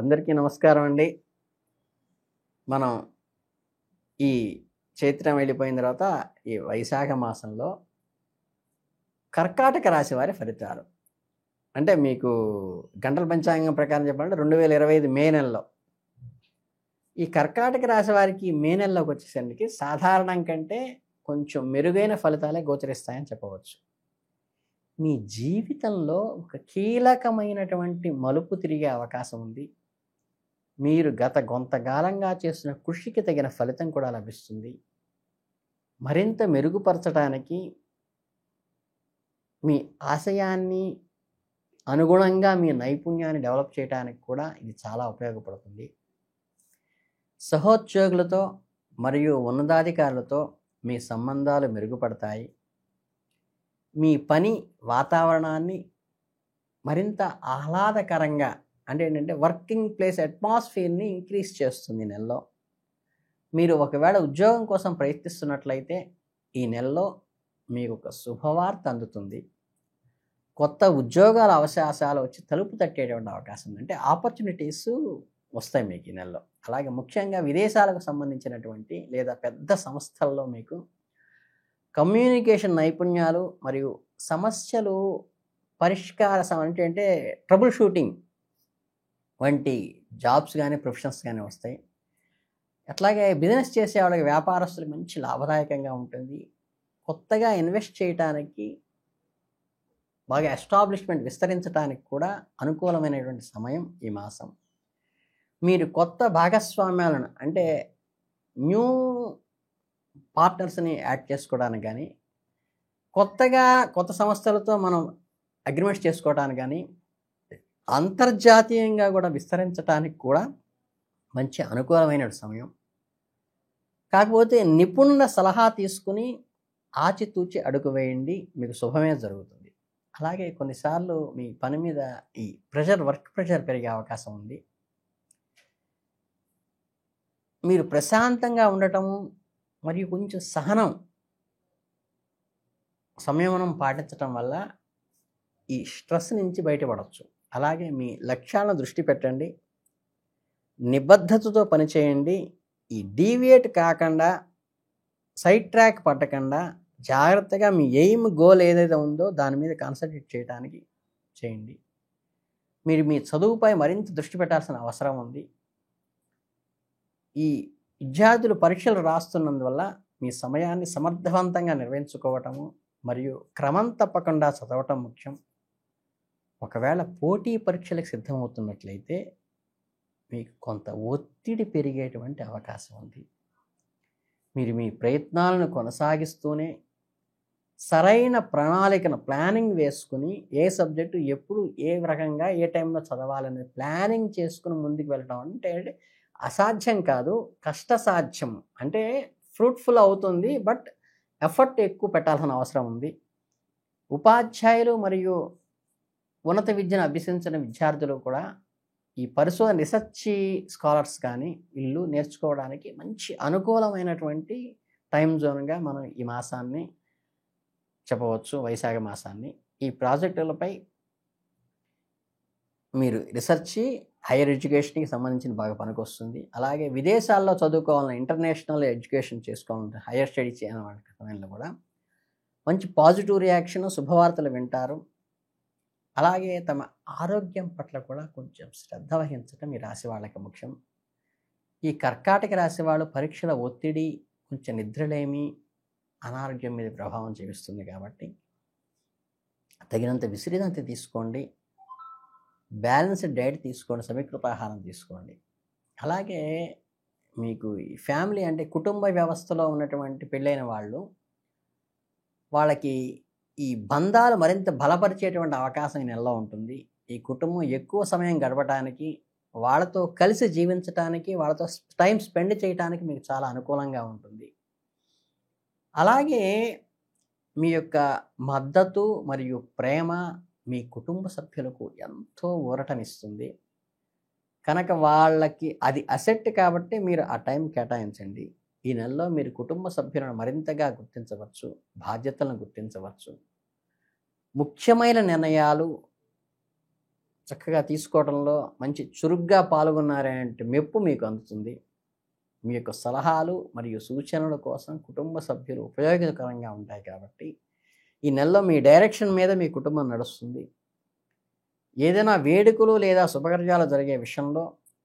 అందరికీ నమస్కారం అండి. మనం ఈ చైత్రం వెళ్ళిపోయిన తర్వాత ఈ వైశాఖ మాసంలో కర్కాటక రాశి వారి ఫలితాలు. అంటే మీకు గంటల పంచాంగం ప్రకారం చెప్పాలంటే 2025 మే నెలలో ఈ కర్కాటక రాశి వారికి మే నెలలోకి వచ్చేసరికి సాధారణం కంటే కొంచెం మెరుగైన ఫలితాలే గోచరిస్తాయని చెప్పవచ్చు. మీ జీవితంలో ఒక కీలకమైనటువంటి మలుపు తిరిగే అవకాశం ఉంది. మీరు గత కొంతకాలంగా చేసిన కృషికి తగిన ఫలితం కూడా లభిస్తుంది. మరింత మెరుగుపరచడానికి మీ ఆశయాన్ని అనుగుణంగా మీ నైపుణ్యాన్ని డెవలప్ చేయడానికి కూడా ఇది చాలా ఉపయోగపడుతుంది. సహోద్యోగులతో మరియు ఉన్నతాధికారులతో మీ సంబంధాలు మెరుగుపడతాయి. మీ పని వాతావరణాన్ని మరింత ఆహ్లాదకరంగా అంటే ఏంటంటే వర్కింగ్ ప్లేస్ అట్మాస్ఫియర్ని ఇంక్రీజ్ చేస్తుంది ఈ నెలలో. మీరు ఒకవేళ ఉద్యోగం కోసం ప్రయత్నిస్తున్నట్లయితే ఈ నెలలో మీకు ఒక శుభవార్త అందుతుంది. కొత్త ఉద్యోగాల అవకాశాలు వచ్చి తలుపు తట్టేటువంటి అవకాశం ఉంది. అంటే ఆపర్చునిటీస్ వస్తాయి మీకు ఈ నెలలో. అలాగే ముఖ్యంగా విదేశాలకు సంబంధించినటువంటి లేదా పెద్ద సంస్థల్లో మీకు కమ్యూనికేషన్ నైపుణ్యాలు మరియు సమస్యలు అంటే ట్రబుల్ షూటింగ్ వంటి జాబ్స్ కానీ ప్రొఫెషన్స్ కానీ వస్తాయి. అట్లాగే బిజినెస్ చేసే వాళ్ళకి వ్యాపారస్తులకు మంచి లాభదాయకంగా ఉంటుంది. కొత్తగా ఇన్వెస్ట్ చేయడానికి బాగా ఎస్టాబ్లిష్మెంట్ విస్తరించడానికి కూడా అనుకూలమైనటువంటి సమయం ఈ మాసం. మీరు కొత్త భాగస్వామ్యాలను అంటే న్యూ పార్ట్నర్స్ని యాడ్ చేసుకోవడానికి కానీ కొత్త సంస్థలతో మనం అగ్రిమెంట్స్ చేసుకోవడానికి కానీ అంతర్జాతీయంగా కూడా విస్తరించడానికి కూడా మంచి అనుకూలమైన సమయం. కాకపోతే నిపుణుల సలహా తీసుకుని ఆచితూచి అడుగు వేయండి, మీకు శుభమే జరుగుతుంది. అలాగే కొన్నిసార్లు మీ పని మీద ఈ వర్క్ ప్రెషర్ పెరిగే అవకాశం ఉంది. మీరు ప్రశాంతంగా ఉండటము మరియు కొంచెం సంయమనం పాటించటం వల్ల ఈ స్ట్రెస్ నుంచి బయటపడవచ్చు. అలాగే మీ లక్ష్యాలను దృష్టి పెట్టండి, నిబద్ధతతో పనిచేయండి. ఈ డీవియేట్ కాకుండా సైడ్ ట్రాక్ పట్టకుండా జాగ్రత్తగా మీ ఎయిమ్ గోల్ ఏదైతే ఉందో దాని మీద కాన్సన్ట్రేట్ చేయడానికి చేయండి. మీరు మీ చదువుపై మరింత దృష్టి పెట్టాల్సిన అవసరం ఉంది. ఈ విద్యార్థులు పరీక్షలు రాస్తున్నందువల్ల మీ సమయాన్ని సమర్థవంతంగా నిర్వహించుకోవటము మరియు క్రమం తప్పకుండా చదవటం ముఖ్యం. ఒకవేళ పోటీ పరీక్షలకు సిద్ధమవుతున్నట్లయితే మీకు కొంత ఒత్తిడి పెరిగేటువంటి అవకాశం ఉంది. మీరు మీ ప్రయత్నాలను కొనసాగిస్తూనే సరైన ప్లానింగ్ వేసుకుని ఏ సబ్జెక్టు ఎప్పుడు ఏ రకంగా ఏ టైంలో చదవాలనేది ప్లానింగ్ చేసుకుని ముందుకు వెళ్ళడం అంటే అసాధ్యం కాదు, కష్టసాధ్యం. అంటే ఫ్రూట్ఫుల్ అవుతుంది, బట్ ఎఫర్ట్ ఎక్కువ పెట్టాల్సిన అవసరం ఉంది. ఉపాధ్యాయులు మరియు ఉన్నత విద్యను అభ్యసించిన విద్యార్థులు కూడా ఈ పరిశోధన రీసెర్చ్ స్కాలర్స్ కానీ వీళ్ళు నేర్చుకోవడానికి మంచి అనుకూలమైనటువంటి టైం జోన్గా మనం ఈ మాసాన్ని చెప్పవచ్చు, వైశాఖ మాసాన్ని. ఈ ప్రాజెక్టులపై మీరు రీసెర్చ్ హైయర్ ఎడ్యుకేషన్కి సంబంధించిన బాగా పనికొస్తుంది. అలాగే విదేశాల్లో చదువుకోవాలని ఇంటర్నేషనల్ ఎడ్యుకేషన్ చేసుకోవాలంటే హైయర్ స్టడీ చేయాలనే సమయంలో కూడా మంచి పాజిటివ్ రియాక్షన్, శుభవార్తలు వింటారు. అలాగే తమ ఆరోగ్యం పట్ల కూడా కొంచెం శ్రద్ధ వహించడం ఈ రాశి వాళ్ళకి ముఖ్యం. ఈ కర్కాటక రాశి వాళ్ళు పరీక్షల ఒత్తిడి, కొంచెం నిద్రలేమి, అనారోగ్యం మీద ప్రభావం చూపిస్తుంది. కాబట్టి తగినంత విశ్రాంతి తీసుకోండి, బ్యాలెన్స్డ్ డైట్ తీసుకోండి, సమీకృత ఆహారం తీసుకోండి. అలాగే మీకు ఈ ఫ్యామిలీ అంటే కుటుంబ వ్యవస్థలో ఉన్నటువంటి పెళ్ళైన వాళ్ళకి ఈ బంధాలు మరింత బలపరిచేటువంటి అవకాశం ఈ నెలలో ఉంటుంది. ఈ కుటుంబం ఎక్కువ సమయం గడపడానికి, వాళ్ళతో కలిసి జీవించడానికి, వాళ్ళతో టైం స్పెండ్ చేయడానికి మీకు చాలా అనుకూలంగా ఉంటుంది. అలాగే మీ యొక్క మద్దతు మరియు ప్రేమ మీ కుటుంబ సభ్యులకు ఎంతో ఊరటనిస్తుంది కనుక వాళ్ళకి అది అసెట్. కాబట్టి మీరు ఆ టైం కేటాయించండి. ఈ నెలలో మీరు కుటుంబ సభ్యులను మరింతగా గుర్తించవచ్చు, బాధ్యతలను గుర్తించవచ్చు. ముఖ్యమైన నిర్ణయాలు చక్కగా తీసుకోవడంలో మంచి చురుగ్గా పాల్గొన్నారనే మెప్పు మీకు అందుతుంది. మీ యొక్క సలహాలు మరియు సూచనల కోసం కుటుంబ సభ్యులు ఉపయోగకరంగా ఉంటాయి కాబట్టి ఈ నెలలో మీ డైరెక్షన్ మీద మీ కుటుంబం నడుస్తుంది. ఏదైనా వేడుకలు లేదా శుభకార్యాలు జరిగే విషయంలో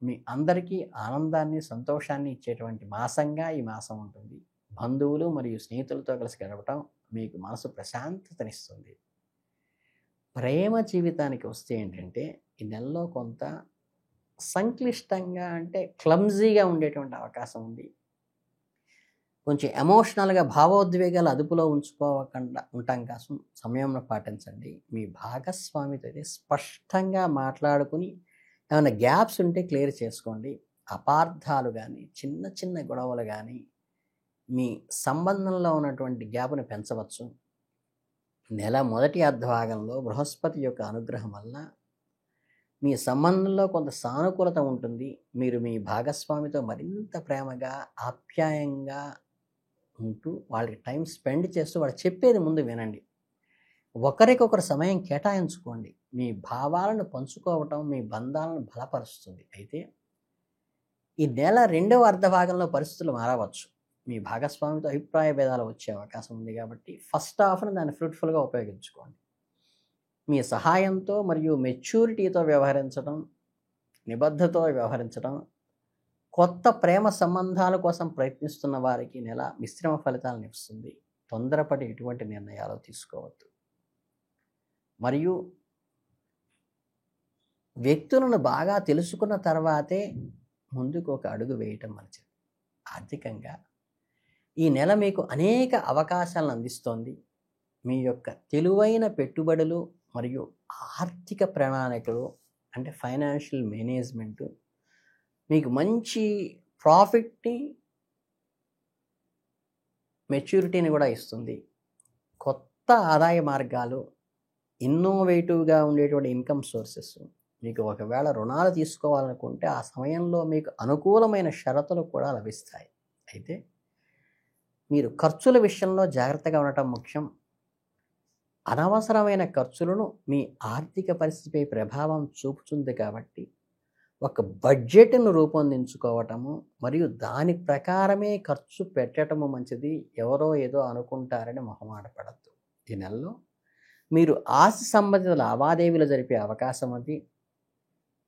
మీ అందరికీ ఆనందాన్ని సంతోషాన్ని ఇచ్చేటువంటి మాసంగా ఈ మాసం ఉంటుంది. బంధువులు మరియు స్నేహితులతో కలిసి గడపటం మీకు మనసు ప్రశాంతతనిస్తుంది. ప్రేమ జీవితానికి వస్తే ఏంటంటే ఈ నెలలో కొంత సంక్లిష్టంగా అంటే క్లమ్జీగా ఉండేటువంటి అవకాశం ఉంది. కొంచెం ఎమోషనల్గా భావోద్వేగాలు అదుపులో ఉంచుకోకుండా ఉండటం కోసం సమయం పాటించండి. మీ భాగస్వామితో అయితే స్పష్టంగా మాట్లాడుకుని ఏమైనా గ్యాప్స్ ఉంటే క్లియర్ చేసుకోండి. అపార్థాలు కానీ చిన్న చిన్న గొడవలు కానీ మీ సంబంధంలో ఉన్నటువంటి గ్యాప్ను పెంచవచ్చు. నెల మొదటి అర్ధభాగంలో బృహస్పతి యొక్క అనుగ్రహం వల్ల మీ సంబంధంలో కొంత సానుకూలత ఉంటుంది. మీరు మీ భాగస్వామితో మరింత ప్రేమగా ఆప్యాయంగా ఉంటూ వాళ్ళకి టైం స్పెండ్ చేస్తూ వాళ్ళు చెప్పేది ముందు వినండి. ఒకరికొకరు సమయం కేటాయించుకోండి. మీ భావాలను పంచుకోవటం మీ బంధాలను బలపరుస్తుంది. అయితే ఈ నెల రెండవ అర్ధభాగంలో పరిస్థితులు మారవచ్చు. మీ భాగస్వామితో అభిప్రాయ భేదాలు వచ్చే అవకాశం ఉంది కాబట్టి ఫస్ట్ హాఫ్ను దాన్ని ఫ్రూట్ఫుల్గా ఉపయోగించుకోండి. మీ సహాయంతో మరియు మెచ్యూరిటీతో వ్యవహరించడం, నిబద్ధతతో వ్యవహరించడం, కొత్త ప్రేమ సంబంధాల కోసం ప్రయత్నిస్తున్న వారికి నెల మిశ్రమ ఫలితాలను ఇస్తుంది. తొందరపడి ఎటువంటి నిర్ణయాలు తీసుకోవద్దు. మరియు వ్యక్తులను బాగా తెలుసుకున్న తర్వాతే ముందుకు ఒక అడుగు వేయటం మంచిది. ఆర్థికంగా ఈ నెల మీకు అనేక అవకాశాలను అందిస్తోంది. మీ యొక్క తెలివైన పెట్టుబడులు మరియు ఆర్థిక ప్రణాళికలు అంటే ఫైనాన్షియల్ మేనేజ్మెంటు మీకు మంచి ప్రాఫిట్ని మెచ్యూరిటీని కూడా ఇస్తుంది. కొత్త ఆదాయ మార్గాలు, ఇన్నోవేటివ్గా ఉండేటువంటి ఇన్కమ్ సోర్సెస్, మీకు ఒకవేళ రుణాలు తీసుకోవాలనుకుంటే ఆ సమయంలో మీకు అనుకూలమైన షరతులు కూడా లభిస్తాయి. అయితే మీరు ఖర్చుల విషయంలో జాగ్రత్తగా ఉండటం ముఖ్యం. అనవసరమైన ఖర్చులను మీ ఆర్థిక పరిస్థితిపై ప్రభావం చూపుతుంది కాబట్టి ఒక బడ్జెట్ను రూపొందించుకోవటము మరియు దాని ప్రకారమే ఖర్చు పెట్టడము మంచిది. ఎవరో ఏదో అనుకుంటారని మొహమాట పడద్దు. ఈ నెలలో మీరు ఆస్తి సంబంధిత లావాదేవీలు జరిపే అవకాశం ఉంది.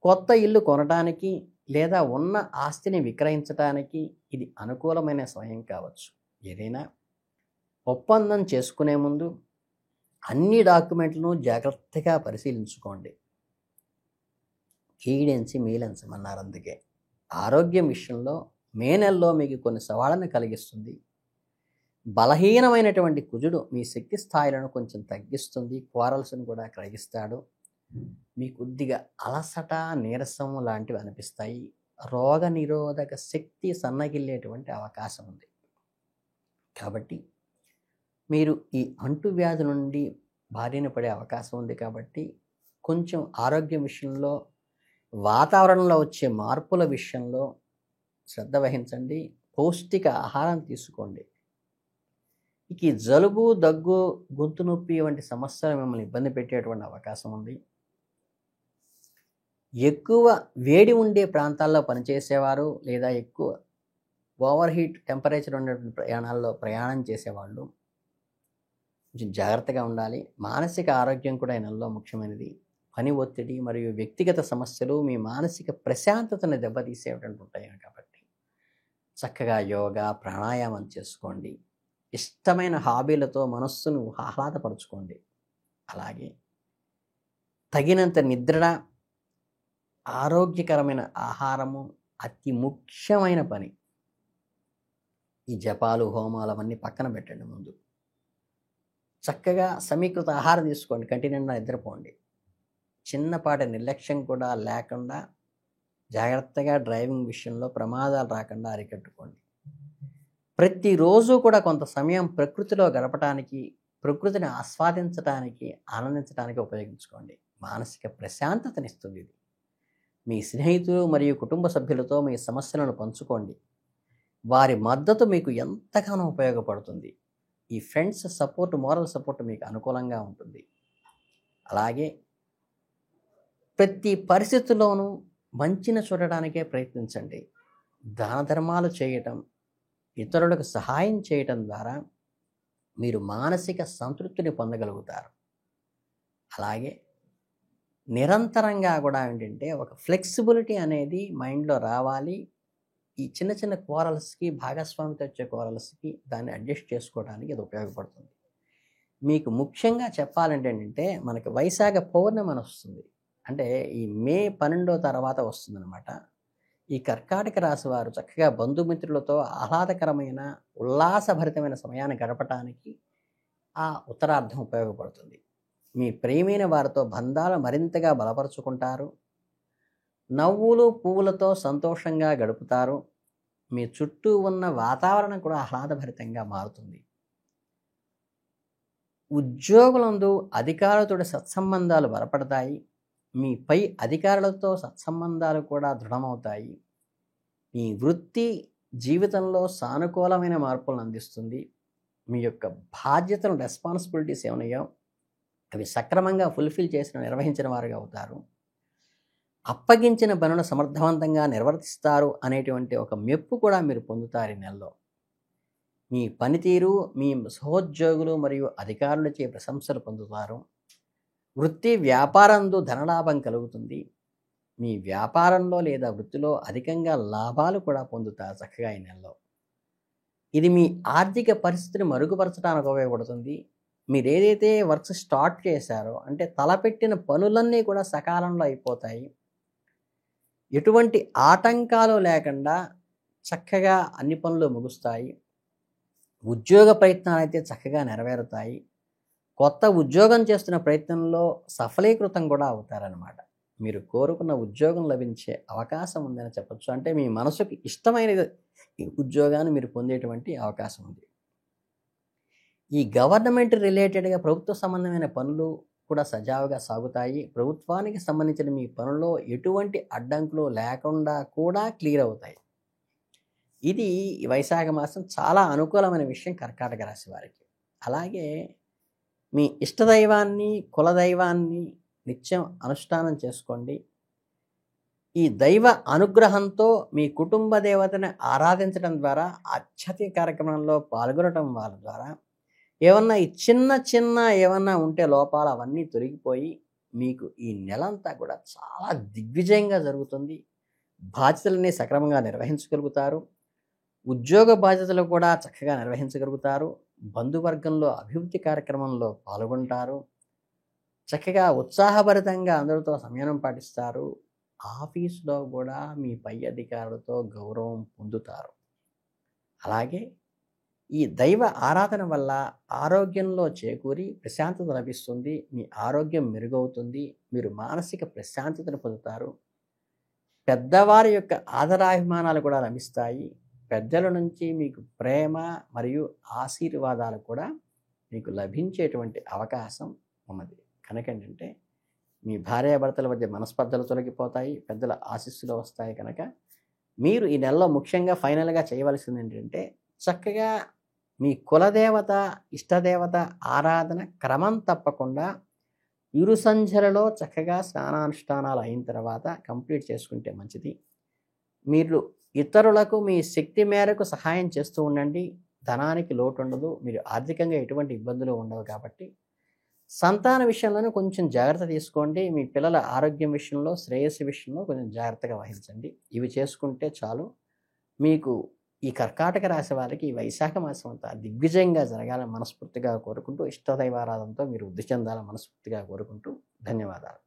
కొత్త ఇల్లు కొనడానికి లేదా ఉన్న ఆస్తిని విక్రయించడానికి ఇది అనుకూలమైన సమయం కావచ్చు. ఏదైనా ఒప్పందం చేసుకునే ముందు అన్ని డాక్యుమెంట్లను జాగ్రత్తగా పరిశీలించుకోండి. కీడెంచి మీలెంచమన్నారు. అందుకే ఆరోగ్యం విషయంలో మే నెలలో మీకు కొన్ని సవాళ్ళను కలిగిస్తుంది. బలహీనమైనటువంటి కుజుడు మీ శక్తి స్థాయిలను కొంచెం తగ్గిస్తుంది. క్వారల్స్ను కూడా కలిగిస్తాడు. మీ కొద్దిగా అలసట, నీరసం లాంటివి అనిపిస్తాయి. రోగ నిరోధక శక్తి సన్నగిల్లేటువంటి అవకాశం ఉంది. కాబట్టి మీరు ఈ అంటువ్యాధి నుండి బారిన పడే అవకాశం ఉంది. కాబట్టి కొంచెం ఆరోగ్యం విషయంలో, వాతావరణంలో వచ్చే మార్పుల విషయంలో శ్రద్ధ వహించండి. పౌష్టిక ఆహారం తీసుకోండి. ఇక ఈ జలుబు, దగ్గు, గొంతు నొప్పి వంటి సమస్యలు మిమ్మల్ని ఇబ్బంది పెట్టేటువంటి అవకాశం ఉంది. ఎక్కువ వేడి ఉండే ప్రాంతాల్లో పనిచేసేవారు లేదా ఎక్కువ ఓవర్ హీట్ టెంపరేచర్ ఉన్నటువంటి ప్రయాణం చేసేవాళ్ళు కొంచెం జాగ్రత్తగా ఉండాలి. మానసిక ఆరోగ్యం కూడా ఈ నెలలో ముఖ్యమైనది. పని ఒత్తిడి మరియు వ్యక్తిగత సమస్యలు మీ మానసిక ప్రశాంతతను దెబ్బతీసేటువంటి ఉంటాయి కాబట్టి చక్కగా యోగా, ప్రాణాయామం చేసుకోండి. ఇష్టమైన హాబీలతో మనస్సును ఆహ్లాదపరుచుకోండి. అలాగే తగినంత నిద్ర, ఆరోగ్యకరమైన ఆహారము అతి ముఖ్యమైన పని. ఈ జపాలు, హోమాలు అవన్నీ పక్కన పెట్టండి. ముందు చక్కగా సమీకృత ఆహారం తీసుకోండి. కంటి నిండా నిద్రపోండి. చిన్నపాటి నిర్లక్ష్యం కూడా లేకుండా జాగ్రత్తగా డ్రైవింగ్ విషయంలో ప్రమాదాలు రాకుండా అరికట్టుకోండి. ప్రతిరోజు కూడా కొంత సమయం ప్రకృతిలో గడపటానికి, ప్రకృతిని ఆస్వాదించడానికి, ఆనందించడానికి ఉపయోగించుకోండి. మానసిక ప్రశాంతతనిస్తుంది ఇది. మీ స్నేహితులు మరియు కుటుంబ సభ్యులతో మీ సమస్యలను పంచుకోండి. వారి మద్దతు మీకు ఎంతగానో ఉపయోగపడుతుంది. ఈ ఫ్రెండ్స్ సపోర్ట్, మోరల్ సపోర్ట్ మీకు అనుకూలంగా ఉంటుంది. అలాగే ప్రతి పరిస్థితిలోనూ మంచిని చూడడానికే ప్రయత్నించండి. దాన ధర్మాలు చేయటం, ఇతరులకు సహాయం చేయటం ద్వారా మీరు మానసిక సంతృప్తిని పొందగలుగుతారు. అలాగే నిరంతరంగా కూడా ఏంటంటే ఒక ఫ్లెక్సిబిలిటీ అనేది మైండ్‌లో రావాలి. ఈ చిన్న చిన్న క్వారల్స్‌కి భాగస్వామితో వచ్చే క్వారల్స్‌కి దాన్ని అడ్జస్ట్ చేసుకోవడానికి ఇది ఉపయోగపడుతుంది. మీకు ముఖ్యంగా చెప్పాలంటే ఏంటంటే మనకి వైశాఖ పౌర్ణమి అని వస్తుంది. అంటే ఈ మే 12 తర్వాత వస్తుందనమాట. ఈ కర్కాటక రాశి వారు చక్కగా బంధుమిత్రులతో ఆహ్లాదకరమైన, ఉల్లాసభరితమైన సమయాన్ని గడపటానికి ఆ ఉత్తరార్ధం ఉపయోగపడుతుంది. మీ ప్రియమైన వారితో బంధాలు మరింతగా బలపరుచుకుంటారు. నవ్వులు, పువ్వులతో సంతోషంగా గడుపుతారు. మీ చుట్టూ ఉన్న వాతావరణం కూడా ఆహ్లాదభరితంగా మారుతుంది. ఉద్యోగులందు అధికారులతోటి సత్సంబంధాలు బలపడతాయి. మీ పై అధికారులతో సత్సంబంధాలు కూడా దృఢమవుతాయి. మీ వృత్తి జీవితంలో సానుకూలమైన మార్పులను అందిస్తుంది. మీ యొక్క బాధ్యతలు, రెస్పాన్సిబిలిటీస్ ఏమన్నాయో అవి సక్రమంగా ఫుల్ఫిల్ చేసిన నిర్వహించిన వారుగా అవుతారు. అప్పగించిన పనులను సమర్థవంతంగా నిర్వర్తిస్తారు అనేటువంటి ఒక మెప్పు కూడా మీరు పొందుతారు ఈ నెలలో. మీ పనితీరు మీ సహోద్యోగులు మరియు అధికారులచే ప్రశంసలు పొందుతారు. వృత్తి వ్యాపారంలో ధనలాభం కలుగుతుంది. మీ వ్యాపారంలో లేదా వృత్తిలో అధికంగా లాభాలు కూడా పొందుతారు చక్కగా ఈ నెలలో. ఇది మీ ఆర్థిక పరిస్థితిని మరుగుపరచడానికి ఉపయోగపడుతుంది. మీరు ఏదైతే వర్క్స్ స్టార్ట్ చేశారో అంటే తలపెట్టిన పనులన్నీ కూడా సకాలంలో అయిపోతాయి. ఎటువంటి ఆటంకాలు లేకుండా చక్కగా అన్ని పనులు ముగుస్తాయి. ఉద్యోగ ప్రయత్నాలు అయితే చక్కగా నెరవేరుతాయి. కొత్త ఉద్యోగం చేస్తున్న ప్రయత్నంలో సఫలీకృతం కూడా అవుతారనమాట. మీరు కోరుకున్న ఉద్యోగం లభించే అవకాశం ఉందని చెప్పొచ్చు. అంటే మీ మనసుకి ఇష్టమైన ఈ ఉద్యోగాన్ని మీరు పొందేటువంటి అవకాశం ఉంది. ఈ గవర్నమెంట్ రిలేటెడ్గా ప్రభుత్వ సంబంధమైన పనులు కూడా సజావుగా సాగుతాయి. ప్రభుత్వానికి సంబంధించిన మీ పనుల్లో ఎటువంటి అడ్డంకులు లేకుండా కూడా క్లియర్ అవుతాయి. ఇది వైశాఖ మాసం చాలా అనుకూలమైన విషయం కర్కాటక రాశి వారికి. అలాగే మీ ఇష్టదైవాన్ని, కులదైవాన్ని నిత్యం అనుష్ఠానం చేసుకోండి. ఈ దైవ అనుగ్రహంతో మీ కుటుంబ దేవతని ఆరాధించడం ద్వారా, ఆధ్యాత్మిక కార్యక్రమంలో పాల్గొనడం వాళ్ళ ద్వారా ఏమన్నా ఈ చిన్న చిన్న ఏమన్నా ఉంటే లోపాలు అవన్నీ తొలగిపోయి మీకు ఈ నెలంతా కూడా చాలా దిగ్విజయంగా జరుగుతుంది. బాధ్యతలన్నీ సక్రమంగా నిర్వహించగలుగుతారు. ఉద్యోగ బాధ్యతలు కూడా చక్కగా నిర్వహించగలుగుతారు. బంధువర్గంలో అభివృద్ధి కార్యక్రమంలో పాల్గొంటారు. చక్కగా ఉత్సాహభరితంగా అందరితో సంయమనం పాటిస్తారు. ఆఫీసులో కూడా మీ పై అధికారులతో గౌరవం పొందుతారు. అలాగే ఈ దైవ ఆరాధన వల్ల ఆరోగ్యంలో చేకూరి ప్రశాంతత లభిస్తుంది. మీ ఆరోగ్యం మెరుగవుతుంది. మీరు మానసిక ప్రశాంతతను పొందుతారు. పెద్దవారి యొక్క ఆదరాభిమానాలు కూడా లభిస్తాయి. పెద్దల నుంచి మీకు ప్రేమ మరియు ఆశీర్వాదాలు కూడా మీకు లభించేటువంటి అవకాశం ఉన్నది. కనుక ఏంటంటే మీ భార్యాభర్తల మధ్య మనస్పర్ధలు తొలగిపోతాయి. పెద్దల ఆశీస్సులు వస్తాయి. కనుక మీరు ఈ నెలలో ముఖ్యంగా ఫైనల్గా చేయవలసింది ఏంటంటే చక్కగా మీ కులదేవత, ఇష్టదేవత ఆరాధన క్రమం తప్పకుండా ఇరు సంధ్యలలో చక్కగా స్నానానుష్ఠానాలు అయిన తర్వాత కంప్లీట్ చేసుకుంటే మంచిది. మీరు ఇతరులకు మీ శక్తి మేరకు సహాయం చేస్తూ ఉండండి. ధనానికి లోటు ఉండదు. మీరు ఆర్థికంగా ఎటువంటి ఇబ్బందులు ఉండవు. కాబట్టి సంతాన విషయంలోనూ కొంచెం జాగ్రత్త తీసుకోండి. మీ పిల్లల ఆరోగ్యం విషయంలో, శ్రేయస్సు విషయంలో కొంచెం జాగ్రత్తగా వహించండి. ఇవి చేసుకుంటే చాలు. మీకు ఈ కర్కాటక రాశి వారికి ఈ వైశాఖ మాసం అంతా దిగ్విజయంగా జరగాలని మనస్ఫూర్తిగా కోరుకుంటూ, ఇష్టదైవారాధనతో మీరు వృద్ధి చెందాలని మనస్ఫూర్తిగా కోరుకుంటూ ధన్యవాదాలు.